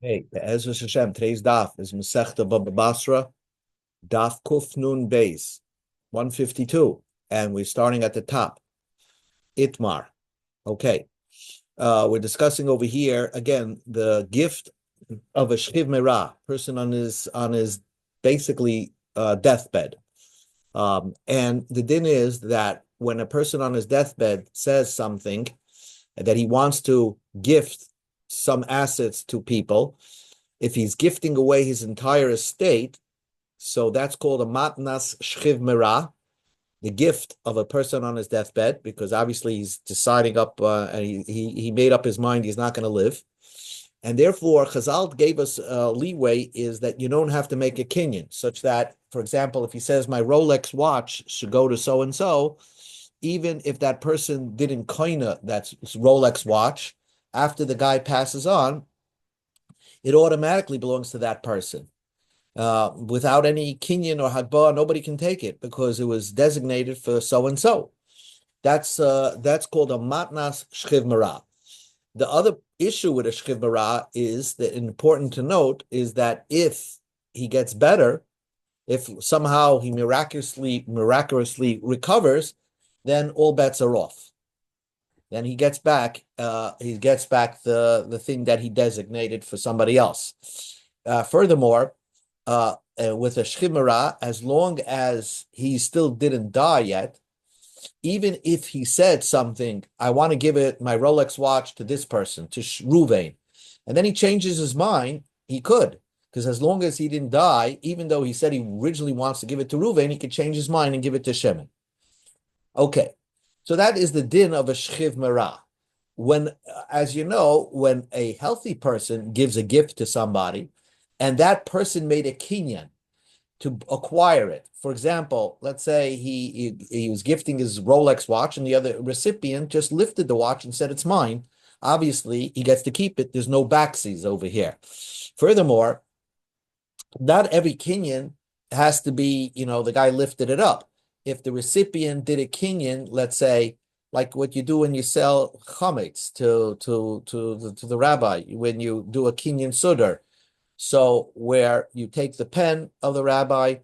Hey, Ezra Hashem, today's daf is Masechta Baba Basra, daf Kuf Nun Beis, 152, and we're starting at the top. Itmar. Okay. We're discussing over here again the gift of a shchiv merah, person on his basically deathbed. And the din is that when a person on his deathbed says something that he wants to gift some assets to people, if he's gifting away his entire estate, so that's called a matnas shchiv merah, the gift of a person on his deathbed, because obviously he's deciding up and he made up his mind he's not going to live. And therefore, Chazal gave us leeway is that you don't have to make a kinyan, such that, for example, if he says my Rolex watch should go to so and so, even if that person didn't koina that Rolex watch, after the guy passes on, it automatically belongs to that person. Without any kinyan or hadba, nobody can take it because it was designated for so and so. That's called a matnas shchiv merah. The other issue with a shchiv merah is that important to note is that if he gets better, if somehow he miraculously recovers, then all bets are off. Then he gets back the thing that he designated for somebody else. Furthermore, with a shchiv merah, as long as he still didn't die yet, even if he said something, I want to give it my Rolex watch to this person, to Ruvain, and then he changes his mind, he could, because as long as he didn't die, even though he said he originally wants to give it to Ruvain, he could change his mind and give it to Shimon. Okay, so that is the din of a shchiv merah. When, as you know, when a healthy person gives a gift to somebody, and that person made a kinyan to acquire it. For example, let's say he was gifting his Rolex watch, and the other recipient just lifted the watch and said, "It's mine." Obviously, he gets to keep it. There's no backsies over here. Furthermore, not every kinyan has to be, the guy lifted it up. If the recipient did a kinyan, let's say, like what you do when you sell chametz to the rabbi, when you do a kinyan sudar, so where you take the pen of the rabbi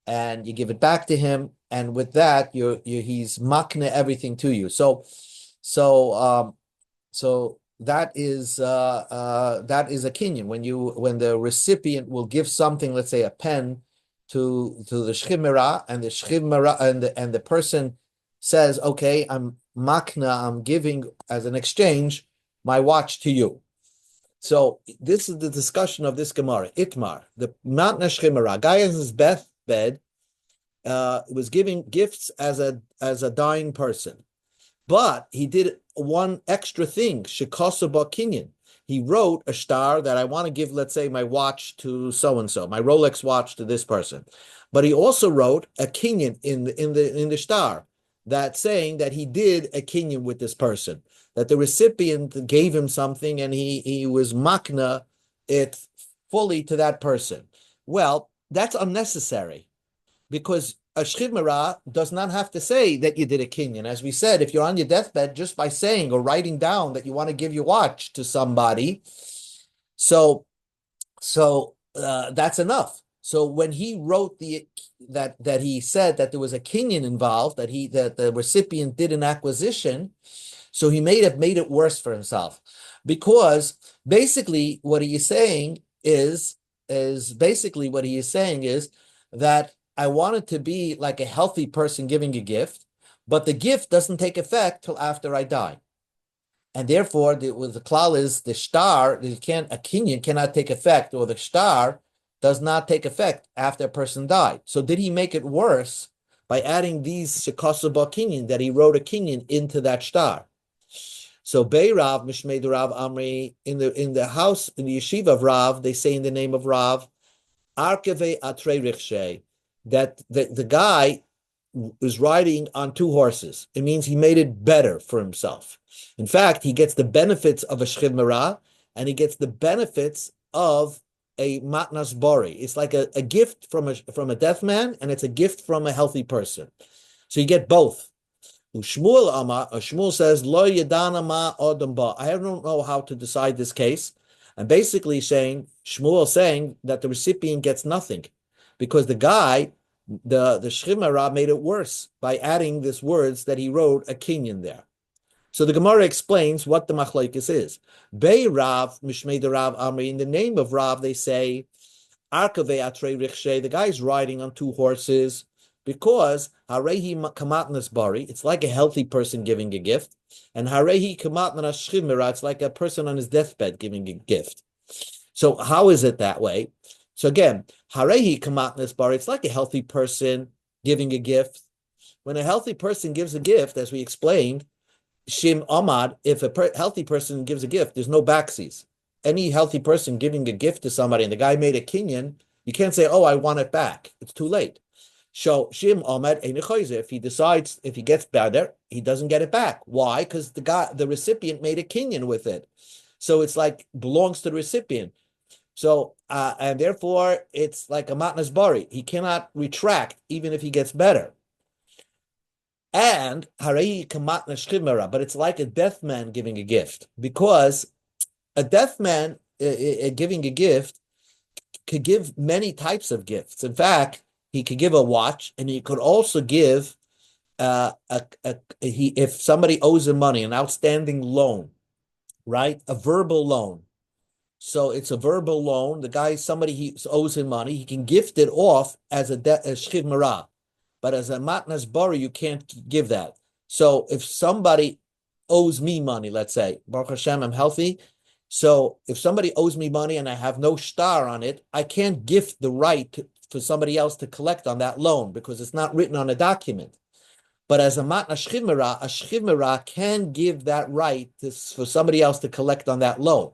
and you give it back to him, and with that, he's makna everything to you. So that is a kinyan when the recipient will give something, let's say a pen to the shchiv merah, and the shchiv merah and the person says, okay, I'm giving as an exchange my watch to you. So this is the discussion of this Gemara. Itmar, the matna shchiv merah, guy in his deathbed was giving gifts as a dying person. But he did one extra thing, shikosa kinyan. He wrote a star that I want to give, let's say, my watch to so and so, my Rolex watch to this person. But he also wrote a kinyan in the star that saying that he did a kinyan with this person, that the recipient gave him something and he was makna it fully to that person. Well, that's unnecessary, because a shchiv merah does not have to say that you did a kinyan. As we said, if you're on your deathbed, just by saying or writing down that you want to give your watch to somebody, so that's enough. So when he wrote that he said that there was a kinyan involved, that the recipient did an acquisition, so he made it worse for himself, because basically what he is saying is that I want it to be like a healthy person giving a gift, but the gift doesn't take effect till after I die. And therefore, the klal is the star, a kinyan cannot take effect, or the star does not take effect after a person died. So did he make it worse by adding these shekasaba kinyan, that he wrote a kinyan into that star? So Rav Mishmei Rav Amri, in the house, in the yeshiva of Rav, they say in the name of Rav, Arkeve Atre Rikshe, that the guy is riding on two horses. It means he made it better for himself. In fact, he gets the benefits of a shchiv merah, and he gets the benefits of a matnas bori. It's like a gift from a deaf man, and it's a gift from a healthy person. So you get both. Shmuel says, Lo yadana ma odom ba. I don't know how to decide this case. And basically Shmuel saying that the recipient gets nothing because the guy, the Shchimara made it worse by adding this words that he wrote a kinyan there. So the Gemara explains what the machlokes is. Bei Rav, Mishmei de Rav Amri, in the name of Rav, they say, Arkave Atre Rikshe, the guy's riding on two horses because Harehi Kamatnas Bari, it's like a healthy person giving a gift, and Harehi Kamatnas Shchimera, it's like a person on his deathbed giving a gift. So how is it that way? So again, Harehi Kamatnas Bari, it's like a healthy person giving a gift. When a healthy person gives a gift, as we explained, Shim Ahmad, if a healthy person gives a gift, there's no backsies. Any healthy person giving a gift to somebody and the guy made a kinyan, you can't say, oh, I want it back. It's too late. So Shim Ahmad, if he decides, if he gets better, he doesn't get it back. Why? Because the recipient made a kinyan with it. So it's like belongs to the recipient. So, and therefore it's like a matnas bari. He cannot retract even if he gets better. And Harei Kamatna Shchimera, but it's like a deaf man giving a gift, because a deaf man giving a gift could give many types of gifts. In fact, he could give a watch, and he could also give if somebody owes him money, an outstanding loan, right? A verbal loan. So it's a verbal loan. The guy, he owes him money. He can gift it off as a shchimera. But as a matnas bari, you can't give that. So if somebody owes me money, let's say, Baruch Hashem, I'm healthy. So if somebody owes me money and I have no shtar on it, I can't gift the right for somebody else to collect on that loan because it's not written on a document. But as a shchimera can give that right for somebody else to collect on that loan.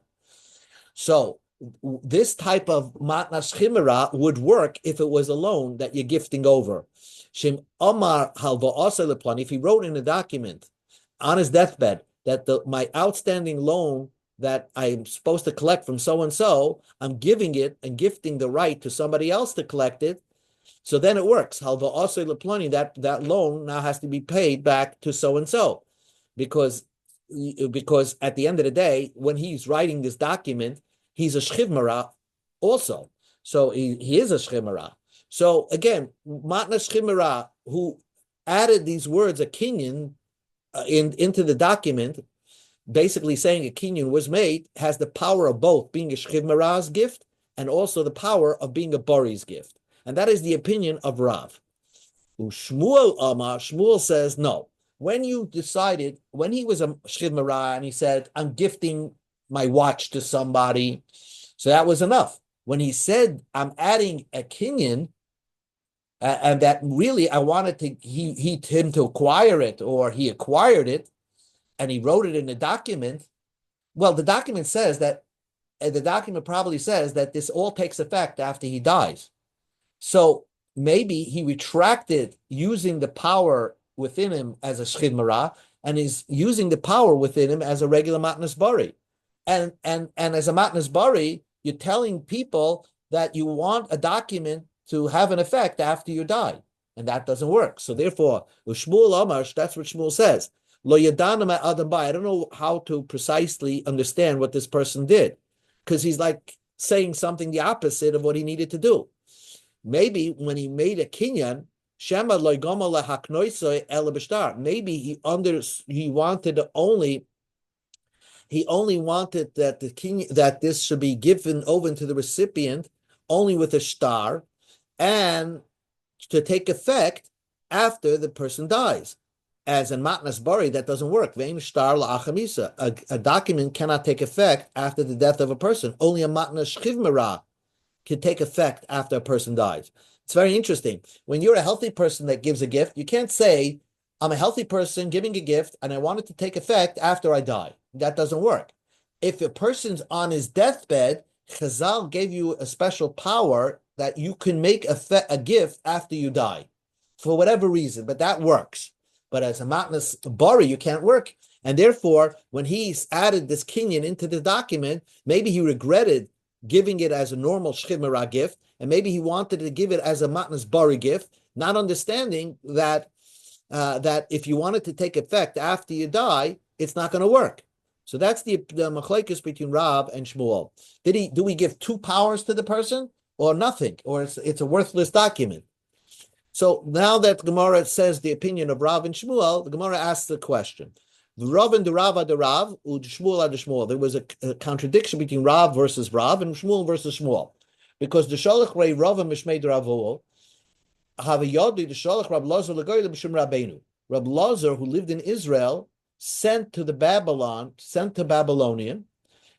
So this type of matnas shchimera would work if it was a loan that you're gifting over. Shem Omar halva asa leplani, if he wrote in a document on his deathbed that my outstanding loan that I'm supposed to collect from so and so, I'm giving it and gifting the right to somebody else to collect it. So then it works. Halva asa leplani, that loan now has to be paid back to so and so, because at the end of the day, when he's writing this document, he's a shchimera also. So he is a shchimera. So again, matnas shchimera, who added these words, a kinyan, into the document, basically saying a kinyan was made, has the power of both being a shchimera's gift and also the power of being a bari's gift. And that is the opinion of Rav. Shmuel says, no. When he was a shchimera and he said, I'm gifting my watch to somebody, so that was enough. When he said, I'm adding a kinyan, and that really I wanted him to acquire it, or he acquired it, and he wrote it in a document. Well, the document says that, the document probably says that this all takes effect after he dies. So maybe he retracted using the power within him as a shchimera, and is using the power within him as a regular matnas bari. And as a matnas bari, you're telling people that you want a document to have an effect after you die, and that doesn't work. So therefore, Shmuel Amar, that's what Shmuel says. Lo yadana adam bai. I don't know how to precisely understand what this person did, because he's like saying something the opposite of what he needed to do. Maybe when he made a kinyan, shema lo goma lahaknoisoi el b'shtar. Maybe he only wanted that that this should be given over to the recipient only with a shtar, and to take effect after the person dies. As in matnas bari, that doesn't work. Vein shtar la'achamisa. A document cannot take effect after the death of a person. Only a matnas shchivmera can take effect after a person dies. It's very interesting. When you're a healthy person that gives a gift, you can't say, I'm a healthy person giving a gift and I want it to take effect after I die. That doesn't work. If a person's on his deathbed, Chazal gave you a special power that you can make a gift after you die, for whatever reason, but that works. But as a matnas bari, you can't work. And therefore, when he's added this kinyan into the document, maybe he regretted giving it as a normal shchimera gift, and maybe he wanted to give it as a matnas bari gift, not understanding that if you want it to take effect after you die, it's not going to work. So that's the machlekes between Rav and Shmuel. Do we give two powers to the person or nothing, or it's a worthless document? So now that the Gemara says the opinion of Rav and Shmuel, the Gemara asks the question: the Rav and the Rav are the Rav, the Shmuel are the Shmuel. There was a contradiction between Rav versus Rav and Shmuel versus Shmuel, because the Sholach Rei Rav and Mishmei Ravo have a yodi the Sholach Rab Lazar legoy l'b'shem Rabbeinu. Rab Lazar, who lived in Israel, sent to Babylonian.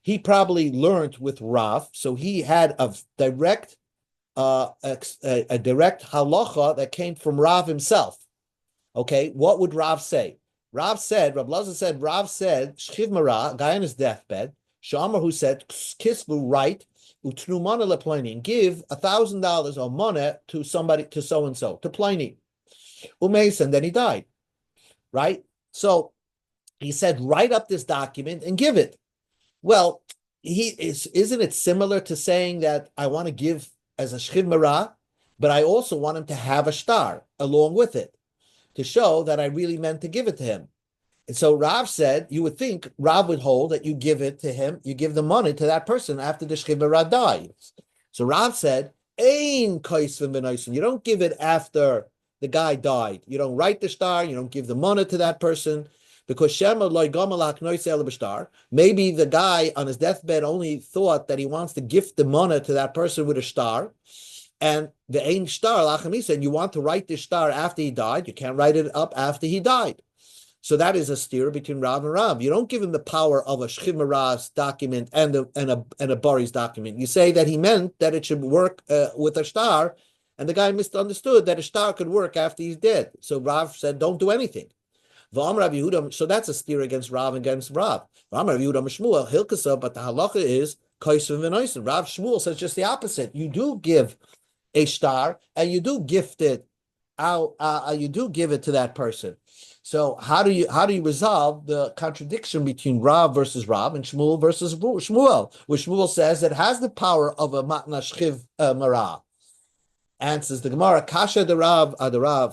He probably learned with Rav, so he had a direct halacha that came from Rav himself. Okay, what would Rav say? Rab Lazar said, Shchiv Mara, a guy on his deathbed, Shamar, who said, Kisvu, right, Utnumana lePliny, and give $1,000 or money to somebody, to so-and-so, to Pliny. Umeis, and then he died. Right? So he said, write up this document and give it. Well, isn't it similar to saying that I want to give as a Shchiv Mara, but I also want him to have a star along with it to show that I really meant to give it to him. And so Rav said, you would think Rav would hold that you give it to him, you give the money to that person after the Shchiv Mara dies. So Rav said, Ein kaisvim v'noisen. You don't give it after the guy died. You don't write the star, you don't give the money to that person, because Shema loy gamalak noisel b'star. Maybe the guy on his deathbed only thought that he wants to gift the money to that person with a star, and the ein star lachamisa, and you want to write the star after he died. You can't write it up after he died. So that is a steer between Rav and Rav. You don't give him the power of a Shchiv Mara's document and a Bari's document. You say that he meant that it should work with a star, and the guy misunderstood that a star could work after he's dead. So Rav said, don't do anything. So that's a steer against Rav and against Rav. But the halacha is kaisvim v'noisen. Rav Shmuel says just the opposite. You do give a star and you do gift it out. You do give it to that person. So how do you resolve the contradiction between Rav versus Rav and Shmuel versus Shmuel, where Shmuel says it has the power of a matna shchiv mara? Answers the Gemara: Kasha the Rav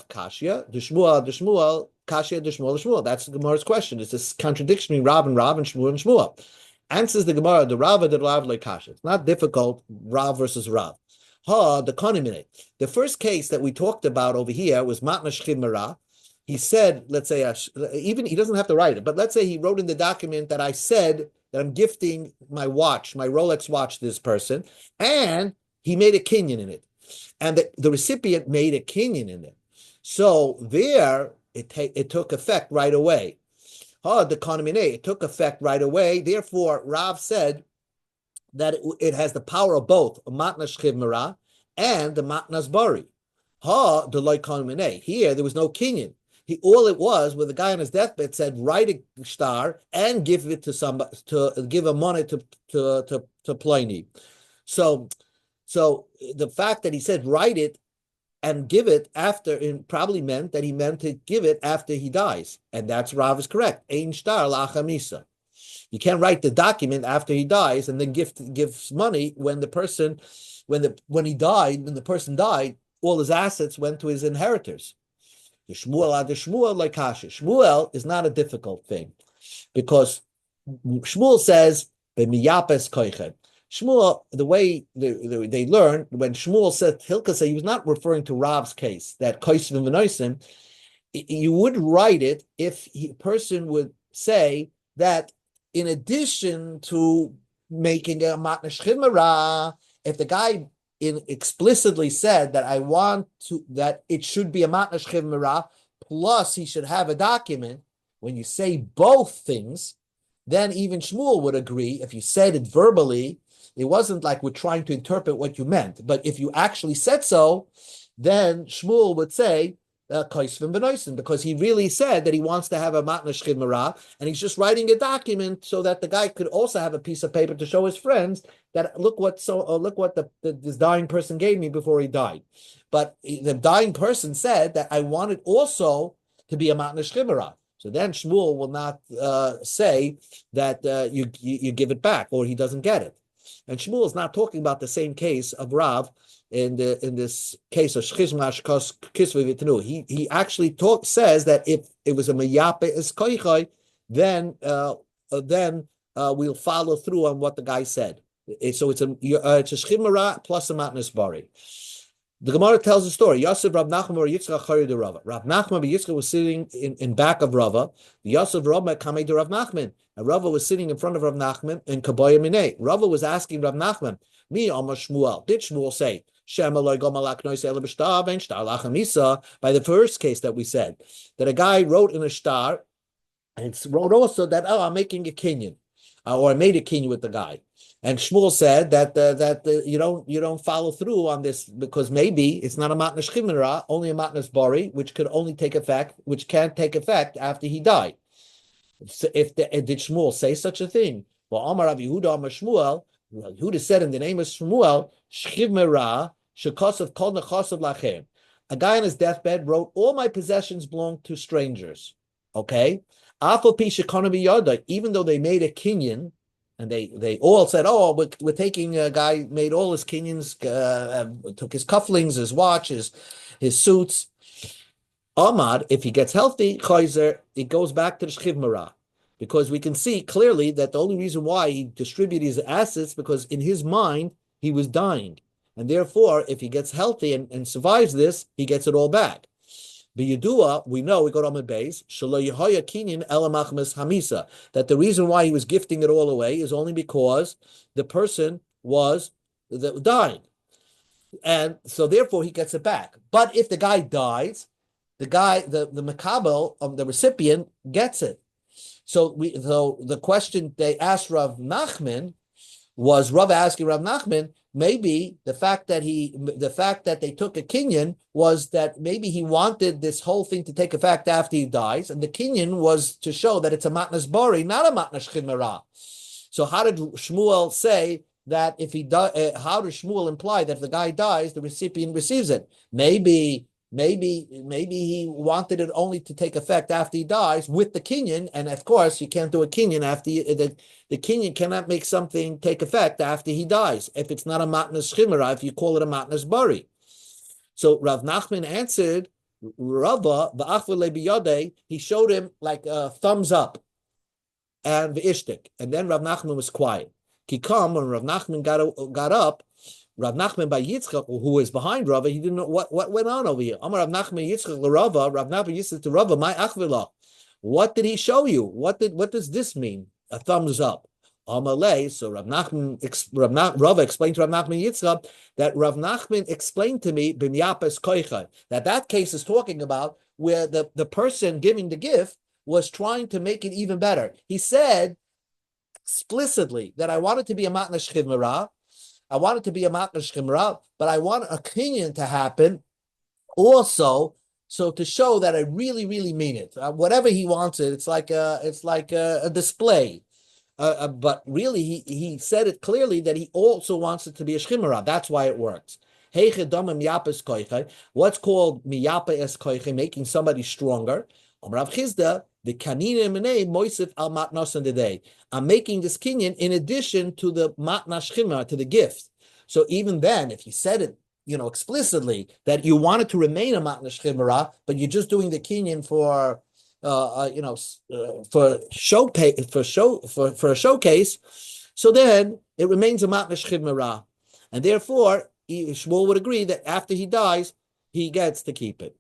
Kasha, the Shmuel Kasha the Shmuel. That's the Gemara's question. It's this contradiction between Rav and Shmuel and Shmuel. Answers the Gemara: the Rav like Kasha. It's not difficult. Rav versus Rav. The konimine. The first case that we talked about over here was matna shchiv mara. He said, let's say, even he doesn't have to write it, but let's say he wrote in the document that I said that I'm gifting my watch, my Rolex watch, to this person, and he made a kinyan in it, and the recipient made a kinyan in it. So there, it took effect right away. The konamine, it took effect right away. Therefore, Rav said that it has the power of both matna shchiv mara and the matnas bari. The loy konamine. Here, there was no kinyan. All it was the guy on his deathbed said, write a star and give it to somebody, to give a money to Pliny. So the fact that he said write it and give it after, it probably meant that he meant to give it after he dies, and that's Rav is correct. Ein star lachamisa. You can't write the document after he dies and then gives money when the person when the person died, all his assets went to his inheritors. The Shmuel like Kasha. Shmuel is not a difficult thing, because Shmuel says b'miyapes koichet. Shmuel, the way they learn, when Shmuel said Hilkasa, he was not referring to Rav's case that koisvim v'noisim. You would write it if a person would say that in addition to making a matna shchiv mara, if the guy explicitly said that I want that it should be a matna shchiv mara, plus he should have a document. When you say both things, then even Shmuel would agree. If you said it verbally, it wasn't like we're trying to interpret what you meant. But if you actually said so, then Shmuel would say kaisvim b'noisen, because he really said that he wants to have a matna shchiv mara, and he's just writing a document so that the guy could also have a piece of paper to show his friends that look what this dying person gave me before he died. But the dying person said that I want it also to be a matna shchiv mara. So then Shmuel will not say that you give it back or he doesn't get it. And Shmuel is not talking about the same case of Rav in this case of Shchizmash Kisvei Vitnu. He actually says that if it was a Meyape es Koichai, then then we'll follow through on what the guy said. So it's a shchimara plus a matnas bari. The Gemara tells the story. Yosef Rav Nachman or Yitzchak Chari de Rava. Rav Nachman Yitzchak was sitting in back of Rava. Yosef Rava Kamei de Rav Nachman. And Rava was sitting in front of Rav Nachman in Kabaya Minei. Rava was asking Rav Nachman, Mi Amar Shmuel. Did Shmuel say, by the first case that we said, that a guy wrote in a star, and it wrote also that, I'm making a kinyan, or I made a kinyan with the guy. And Shmuel said that you don't follow through on this because maybe it's not a matnas chimera, only a matnas bari, which can't take effect after he died. Did Shmuel say such a thing? Well, Amar Rav Yehuda Amar Shmuel, Yehuda said in the name of Shmuel, Shchimera shekasav kol nechasav lachem. A guy on his deathbed wrote, all my possessions belong to strangers. Okay, Afal pi shekana biyada, even though they made a kinyan. And they all said, we're taking a guy, made all his kinyans, took his cufflinks, his watch, his suits. Ahmad, if he gets healthy, chayzer, it goes back to the shchiv marah. Because we can see clearly that the only reason why he distributed his assets, because in his mind, he was dying. And therefore, if he gets healthy and survives this, he gets it all back. B'Yedua, we know, we got on the base, that the reason why he was gifting it all away is only because the person was dying. And so therefore he gets it back. But if the guy dies, the makabel of the recipient gets it. So the question they asked Rav Nachman was Rav asking Rav Nachman, maybe the fact that they took a kinyan was that maybe he wanted this whole thing to take effect after he dies, and the kinyan was to show that it's a matnas bari, not a matnas chimera. So how did Shmuel say that if he how does Shmuel imply that if the guy dies, the recipient receives it? Maybe he wanted it only to take effect after he dies with the kinyan, and of course you can't do a kinyan after the kinyan cannot make something take effect after he dies if it's not a matnas chimera, if you call it a matnas bari. So Rav Nachman answered Rava v'achvele biyadei. He showed him like a thumbs up and v'ishtik, and then Rav Nachman was quiet. Kikam, when Rav Nachman got up, Rav Nachman by Yitzchak, who was behind Rava, he didn't know what went on over here. Amar Rav Nachman Yitzchak Rava, Rav Nachman Yitzchak to Rava, my achvila. What did he show you? What does this mean? A thumbs up. Amalei. So Rava explained to Rav Nachman Yitzchak that Rav Nachman explained to me b'miyapes koicha, that case is talking about where the person giving the gift was trying to make it even better. He said explicitly that I want it to be a matnas chimera. I want it to be a matnas chimera, but I want a kinyan to happen also, so to show that I really, really mean it. Whatever he wants it, it's like a display. But really, he said it clearly that he also wants it to be a chimera. That's why it works. What's called miyapes koiche, making somebody stronger. Rav Chizda, the kanina menei moisif al matnas on the day. I'm making this kinyan in addition to the matnas chimera, to the gift. So even then, if you said it, explicitly that you want it to remain a matnas chimera, but you're just doing the kinyan for a showcase, so then it remains a matnas chimera, and therefore Shmuel would agree that after he dies, he gets to keep it.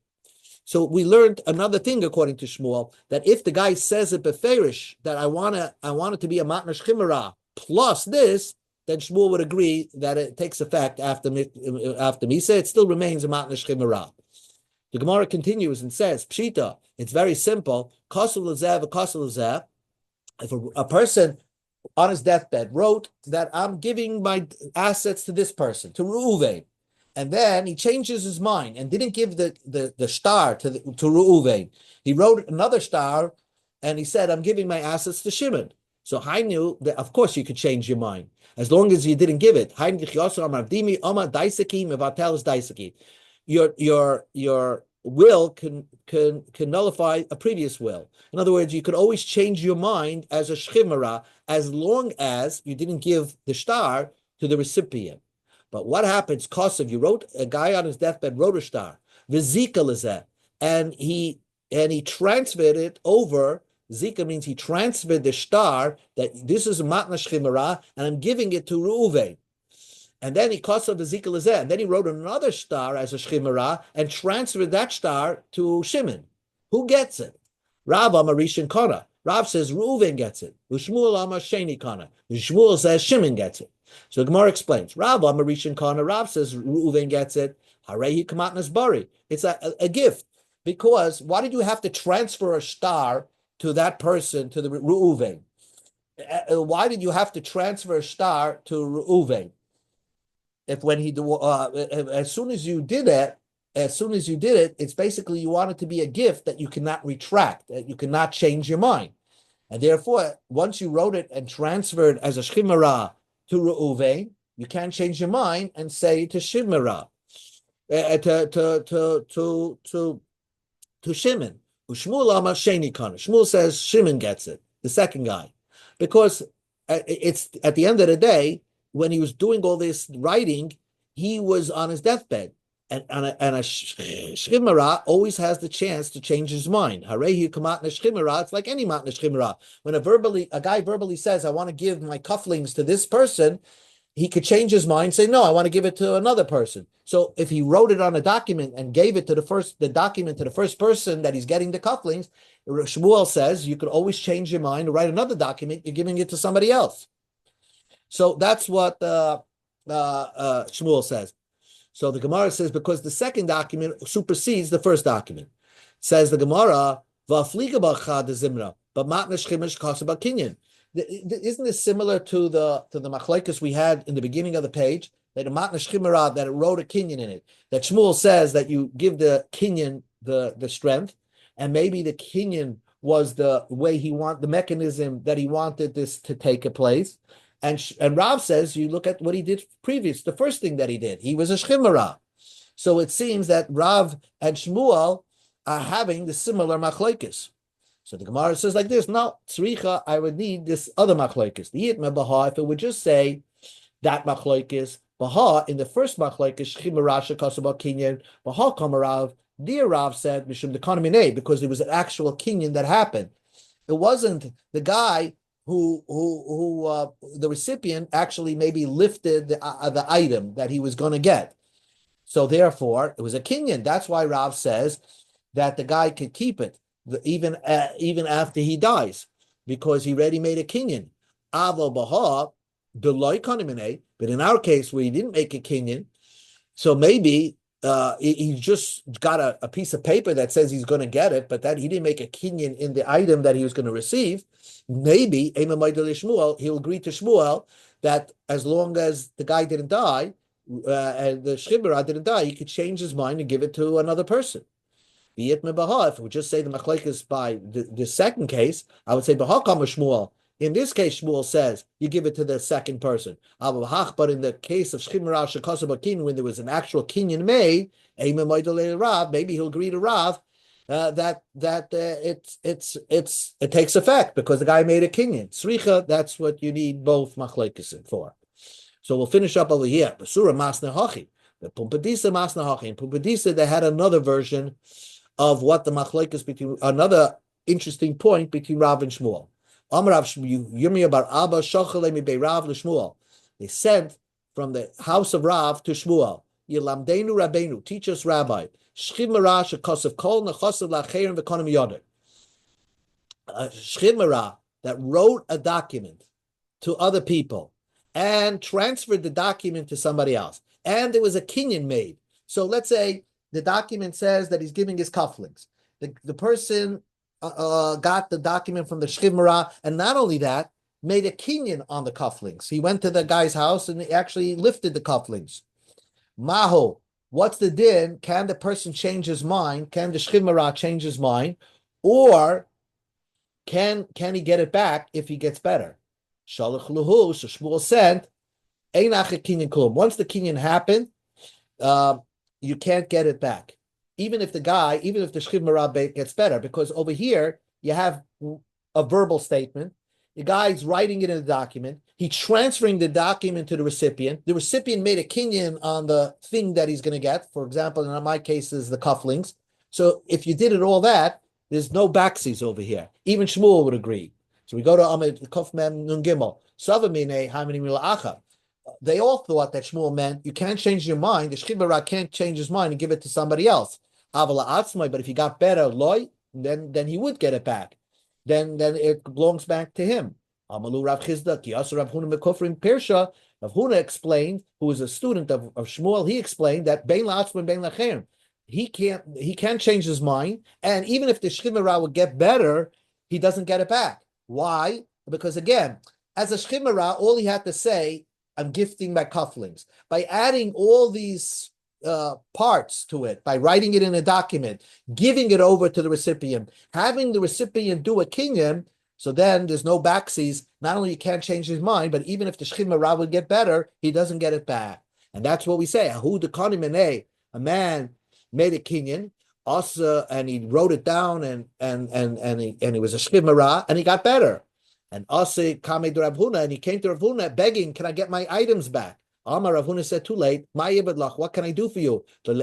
So we learned another thing according to Shmuel, that if the guy says it beferish that I want it to be a matnas chimera plus this, then Shmuel would agree that it takes effect after Misa. It still remains a matnas chimera. The Gemara continues and says, Pshita, it's very simple. If a person on his deathbed wrote that I'm giving my assets to this person, to Reuven, and then he changes his mind and didn't give the star to Reuven. He wrote another star and he said, I'm giving my assets to Shimon. So I knew that, of course, you could change your mind as long as you didn't give it. Your will can nullify a previous will. In other words, you could always change your mind as a shchimera as long as you didn't give the star to the recipient. But what happens? Kosev, a guy on his deathbed wrote a star, v'zika lezeh, and he transferred it over Zika means he transferred the star that this is a matna shchimera, and I'm giving it to Reuven. And then he cuts off the Zika Lazeh, and then he wrote another star as a shchimera and transferred that star to Shimon. Who gets it? Rav Amar Rishon Kana. Rav says Reuven gets it. Ushmuel Amar Sheni Kana. Shmuel says Shimon gets it. So the Gemara explains. Rav Amar Rishon Kana. Rav says Reuven gets it. Harehi Kamatnas Bari. It's a gift. Because why did you have to transfer a star to that person, to the Reuven? Why did you have to transfer a star to Reuven? If when he as soon as you did it, it's basically you want it to be a gift that you cannot retract, that you cannot change your mind, and therefore once you wrote it and transferred as a shchimera to Reuven, you can't change your mind and say to shchimera to Shimon. Shmuel Amar Sheni Kana. Shmuel says Shimon gets it, the second guy, because it's at the end of the day, when he was doing all this writing, he was on his deathbed. And a shchimera always has the chance to change his mind. Harehi kamatna shchimera. It's like any matna shchimera. When a guy verbally says, "I want to give my cufflinks to this person," he could change his mind, say, "No, I want to give it to another person." So if he wrote it on a document and gave it to the document to the first person that he's getting the cufflinks, Shmuel says you could always change your mind and write another document. You're giving it to somebody else. So that's what Shmuel says. So the Gemara says because the second document supersedes the first document. Says the Gemara, zimra, but kinyan. Isn't this similar to the machlekes we had in the beginning of the page? That a matna shchimera, that it wrote a kinyan in it. That Shmuel says that you give the kinyan the strength, and maybe the kinyan was the way the mechanism that he wanted this to take a place. And Rav says, you look at what he did previous, the first thing that he did, he was a shchimera. So it seems that Rav and Shmuel are having the similar machlekes. So the Gemara says like this, no, tzricha, I would need this other machlekes. The Yitma Baha, if it would just say that machlekes, Baha, in the first machlekes, shchimera shekasaba kinyan, Baha kamarav, dear Rav said, mishum the kanamine, because it was an actual kinyan that happened. It wasn't the guy who the recipient actually maybe lifted the item that he was going to get. So therefore, it was a kinyan. That's why Rav says that the guy could keep it even after he dies, because he already made a kinyan. Avo baha deloy kanimine, but in our case where he didn't make a kinyan, so maybe he just got a piece of paper that says he's going to get it, but that he didn't make a kinyan in the item that he was going to receive. Maybe he'll agree to Shmuel that as long as the guy didn't die, and the shchimera didn't die, he could change his mind and give it to another person. If we just say the machlekes by the second case, I would say b'hakam Shmuel. In this case, Shmuel says you give it to the second person. But in the case of shchimera shekasab kinyan, when there was an actual kinyan made, maybe he'll agree to Rav that it takes effect because the guy made a kinyan. Sricha, that's what you need both machlekes for. So we'll finish up over here. Basura masna hachi, the Pumpadisa masna hachi. In Pumpadisa, they had another version of what the machlekes between, another interesting point between Rav and Shmuel. They sent from the house of Rav to Shmuel. Yilamdeinu Rabbeinu, teach us, Rabbi. Shchimera that wrote a document to other people and transferred the document to somebody else, and there was a kinyan made. So let's say the document says that he's giving his cufflinks. The person got the document from the shchimera, and not only that, made a kinyan on the cufflinks. He went to the guy's house and he actually lifted the cufflinks. Maho, what's the din? Can the person change his mind? Can the shchimera change his mind? Or can he get it back if he gets better? Shalach luhu, so Shmuel sent, Einach kinyan klum. Once the kinyan happened, you can't get it back. Even if the shchimera gets better, because over here you have a verbal statement. The guy's writing it in a document. He's transferring the document to the recipient. The recipient made a kinyan on the thing that he's going to get. For example, in my case, is the cufflinks. So if you did it all that, there's no backsies over here. Even Shmuel would agree. So we go to Amid Kof Mem Nun Gimel. Savamine Hamini Mila'acha. They all thought that Shmuel meant you can't change your mind. The Shchibara can't change his mind and give it to somebody else. Avala Atzmai, but if he got better, loy, then he would get it back. Then it belongs back to him. Amalu Rav Chizda, Kiyasu Rav Huna Mekofrim Pirsha. Rav Huna explained, who was a student of Shmuel, he explained that Bein La'atzmai Bein La'cherim. He can't change his mind, and even if the Shchimara would get better, he doesn't get it back. Why? Because again, as a Shchimara, all he had to say, I'm gifting my cufflinks. By adding all these parts to it, by writing it in a document, giving it over to the recipient, having the recipient do a kinyan, so then there's no backsies. Not only you can't change his mind, but even if the Shchimara would get better, he doesn't get it back. And that's what we say. A man made a kinyan, also, and he wrote it down, and he was a shchimara, and he got better. And also Kame to Rav Huna, and he came to Rav Huna begging, "Can I get my items back?" Amar Rav Huna said, "Too late. What can I do for you? You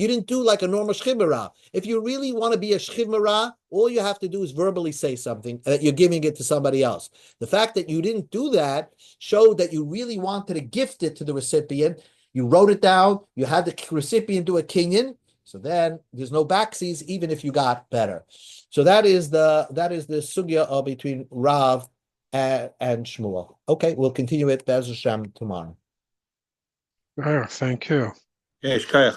didn't do like a normal shchimara. If you really want to be a shchimara, all you have to do is verbally say something that you're giving it to somebody else. The fact that you didn't do that showed that you really wanted to gift it to the recipient. You wrote it down, you had the recipient do a kinyan, so then there's no backsies, even if you got better. So that is the sugya between Rav and Shmuel. Okay, we'll continue it Be'ez Hashem tomorrow. Oh, thank you. Yes, Kayach.